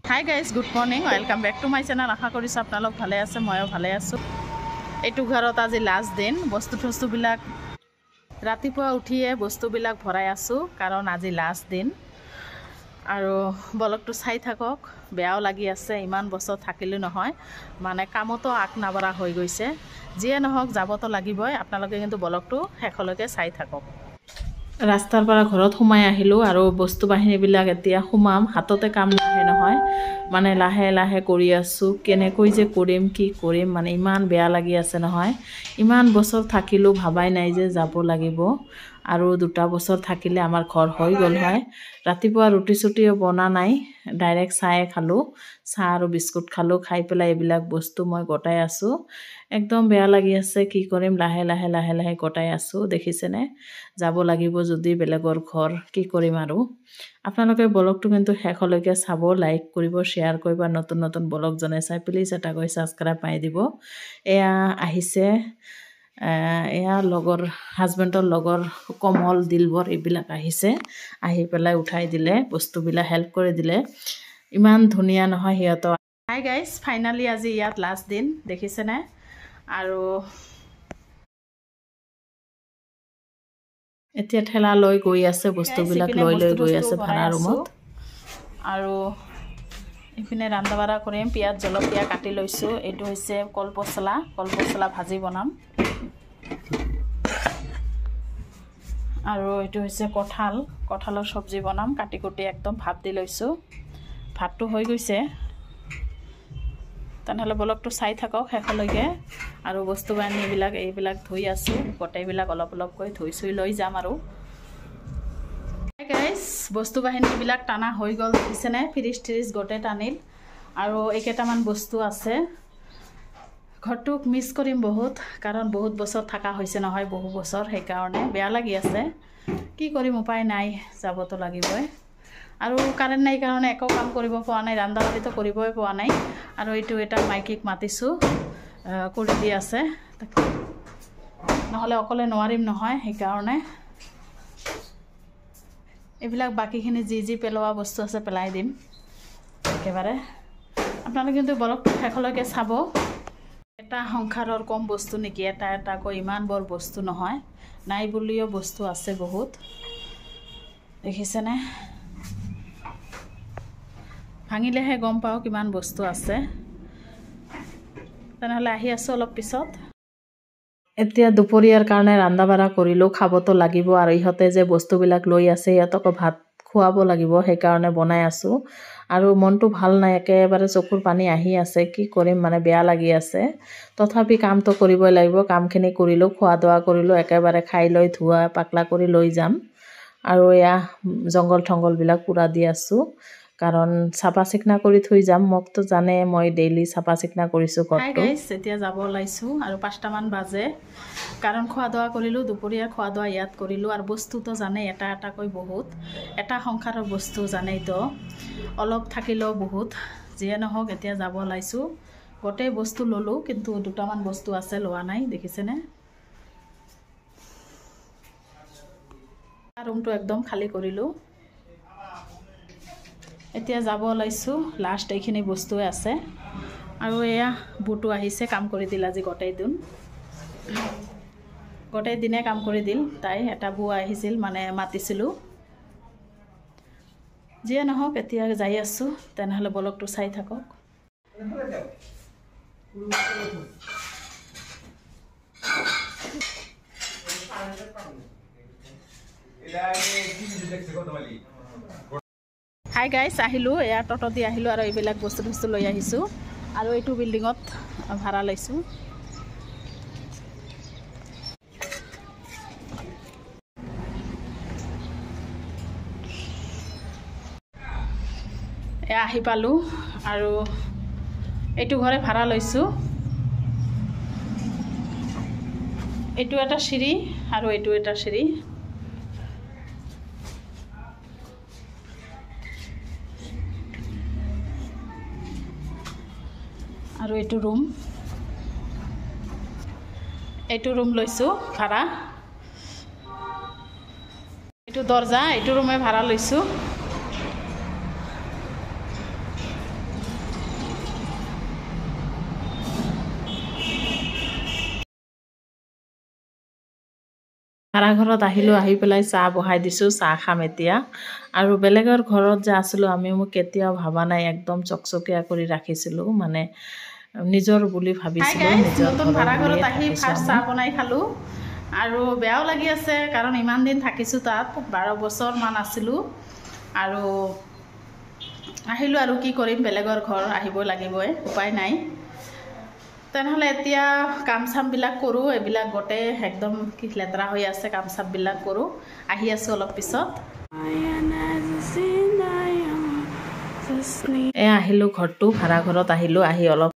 High guys, good morning, welcome back to my channel. আশা কৰিছোঁ আপোনালোক ভালে আছে, ময়ো ভালে আছোঁ। এইটো ঘৰত আজি লাষ্ট দিন। বস্তুবিলাক ৰাতিপুৱা উঠিয়ে বস্তুবিলাক ভৰাই আছোঁ, কাৰণ আজি লাষ্ট দিন। আৰু ব্লগটো চাই থাকক। বেয়াও লাগি আছে, ইমান বছৰ থাকিলোঁ নহয়, মানে কামতো আগ নবঢ়া হৈ গৈছে। যিয়ে নহওক, যাবতো লাগিবই। আপোনালোকে কিন্তু ব্লগটো শেষলৈকে চাই থাকক। ৰাস্তাৰ পৰা ঘৰত সোমাই আহিলোঁ আৰু বস্তু বাহিনীবিলাক এতিয়া সোমাম। হাততে কাম নাহে নহয়, মানে লাহে লাহে কৰি আছোঁ। কেনেকৈ যে কৰিম, কি কৰিম, মানে ইমান বেয়া লাগি আছে নহয়। ইমান বছৰ থাকিলোঁ, ভাবাই নাই যে যাব লাগিব। আৰু 2টা বছৰ থাকিলে আমাৰ ঘৰ হৈ গ'ল হয়। ৰাতিপুৱা ৰুটি চুটিও বনা নাই, ডাইৰেক্ট চাহে খালোঁ। চাহ আৰু বিস্কুট খালোঁ। খাই পেলাই এইবিলাক বস্তু মই গোটাই আছোঁ। একদম বেয়া লাগি আছে, কি কৰিম, লাহে লাহে লাহে লাহে গোটাই আছোঁ। দেখিছেনে? যাব লাগিব যদি বেলেগৰ ঘৰ, কি কৰিম আৰু। আপোনালোকে ব্লগটো কিন্তু শেষলৈকে চাব, লাইক কৰিব, শ্বেয়াৰ কৰিব। নতুন নতুন ব্লগ জনে চাই প্লিজ এটা কৰি ছাবস্ক্ৰাইব মাৰি দিব। এয়া আহিছে, এয়া লগৰ হাজবেণ্ডৰ লগৰ কমল, দিলবৰ এইবিলাক আহিছে। আহি পেলাই উঠাই দিলে, বস্তুবিলাক হেল্প কৰি দিলে। ইমান ধুনীয়া নহয় সিহঁতৰ। হাই গাইজ, ফাইনেলি আজি ইয়াত লাষ্ট দিন, দেখিছেনে? আৰু এতিয়া ঠেলা লৈ গৈ আছে, বস্তুবিলাক লৈ লৈ গৈ আছে ভাড়া ৰুমত। আৰু এইপিনে ৰন্ধা বঢ়া কৰিম। পিঁয়াজ জলকীয়া কাটি লৈছোঁ। এইটো হৈছে কলপচলা ভাজি বনাম। আৰু এইটো হৈছে কঁঠালৰ চব্জি বনাম। কাটি কুটি একদম ভাত দি লৈছোঁ। ভাতটো হৈ গৈছে। তেনেহ'লে ব্লগটো চাই থাকক শেষলৈকে। আৰু বস্তু বাহিনীবিলাক এইবিলাক ধুই আছোঁ। গোটেইবিলাক অলপ অলপকৈ ধুই চুই লৈ যাম আৰু। গাইজ, বস্তু বাহিনীবিলাক টানা হৈ গ'ল, দেখিছেনে? ফ্ৰিজ গোটেই টানিল। আৰু এইকেইটামান বস্তু আছে। ঘৰটোক মিছ কৰিম বহুত, কাৰণ বহুত বছৰ থকা হৈছে নহয়, বহু বছৰ। সেইকাৰণে বেয়া লাগি আছে। কি কৰিম, উপায় নাই, যাবতো লাগিবই। আৰু কাৰেণ্ট নাই কাৰণে একো কাম কৰিব পৰা নাই, ৰন্ধা বাঢ়িটো কৰিবই পৰা নাই। আৰু এইটো এটা মাইকীক মাতিছোঁ, কৰি দি আছে। নহ'লে অকলে নোৱাৰিম নহয়, সেইকাৰণে। এইবিলাক বাকীখিনি যি পেলোৱা বস্তু আছে পেলাই দিম একেবাৰে। আপোনালোকে কিন্তু ব্লগটো শেষলৈকে চাব। এটা সংসাৰৰ কম বস্তু নেকি? এটা এটাকৈ ইমান বৰ বস্তু নহয়, নাই বুলিও বস্তু আছে বহুত, দেখিছেনে? ভাঙিলেহে গম পাওঁ কিমান বস্তু আছে। তেনেহ'লে আহি আছোঁ অলপ পিছত। এতিয়া দুপৰীয়াৰ কাৰণে ৰন্ধা বঢ়া কৰিলোঁ, খাবতো লাগিব। আৰু ইহঁতে যে বস্তুবিলাক লৈ আছে, সিহঁতকো ভাত খুৱাব লাগিব, সেইকাৰণে বনাই আছোঁ। আৰু মনটো ভাল নাই, একেবাৰে চকুৰ পানী আহি আছে। কি কৰিম, মানে বেয়া লাগি আছে। তথাপি কামটো কৰিবই লাগিব। কামখিনি কৰিলোঁ, খোৱা দোৱা কৰিলোঁ, একেবাৰে খাই লৈ ধোৱা পাকলা কৰি লৈ যাম। আৰু এয়া জংঘলবিলাক পুৰা দি আছোঁ, কাৰণ চাফা চিকুণা কৰি থৈ যাম। মোকতো জানে, মই ডেইলি চাফা চিকুণা কৰিছোঁ ঘৰটো। এতিয়া যাব ওলাইছোঁ আৰু 5টামান বাজে, কাৰণ খোৱা দোৱা কৰিলোঁ। দুপৰীয়া খোৱা দোৱা ইয়াত কৰিলোঁ। আৰু বস্তুটো জানে, এটা এটাকৈ বহুত, এটা সংসাৰৰ বস্তু জানেইতো, অলপ থাকিলেও বহুত। যিয়ে নহওক, এতিয়া যাব ওলাইছোঁ। গোটেই বস্তু ল'লোঁ, কিন্তু 2টামান বস্তু আছে লোৱা নাই, দেখিছেনে? ৰুমটো একদম খালী কৰিলোঁ। এতিয়া যাব ওলাইছোঁ। লাষ্ট এইখিনি বস্তুৱে আছে। আৰু এয়া বুটো আহিছে, কাম কৰি দিল আজি গোটেই দিনে কাম কৰি দিল তাই। এটা বৌ আহিছিল, মানে মাতিছিলোঁ। যিয়ে নহওক, এতিয়া যাই আছোঁ। তেনেহ'লে ব্লগটো চাই থাকক। হাই গাইজ, আহিলোঁ। এয়া টটো দি আহিলোঁ আৰু এইবিলাক বস্তু লৈ আহিছোঁ। আৰু এইটো বিল্ডিঙত ভাড়া লৈছোঁ। এয়া আহি পালোঁ। আৰু এইটো ঘৰে ভাড়া লৈছোঁ। এইটো এটা চিৰি আৰু এইটো এটা চিৰি। আৰু এইটো ৰুম লৈছোঁ ভাড়া। এইটো দৰ্জা, এইটো ৰুমে ভাড়া লৈছোঁ। ভাড়া ঘৰত আহিলোঁ, আহি পেলাই চাহ বহাই দিছোঁ, চাহ খাম এতিয়া। আৰু বেলেগৰ ঘৰত যে আছিলোঁ আমি মোক কেতিয়াও ভবা নাই, একদম চকচকীয়া কৰি ৰাখিছিলোঁ, মানে নিজৰ বুলি ভাবিছিলোঁ, নিজৰ নতুন ভাড়া ঘৰত আহি ফাৰ্ষ্ট চাহ আমি। বনাই খালোঁ আৰু বেয়াও লাগি আছে, কাৰণ ইমান দিন থাকিছোঁ তাত, 12 বছৰমান আছিলোঁ আৰু আহিলোঁ আৰু কি কৰিম, বেলেগৰ ঘৰ আহিব লাগিবই, উপায় নাই। তেনেহ'লে এতিয়া কাম চামবিলাক কৰোঁ, এইবিলাক গোটেই একদম কি লেতেৰা হৈ আছে, কাম চামবিলাক কৰোঁ, আহি আছোঁ অলপ পিছত। আহিলোঁ ঘৰটো, ভাড়া ঘৰত আহিলোঁ, আহি অলপ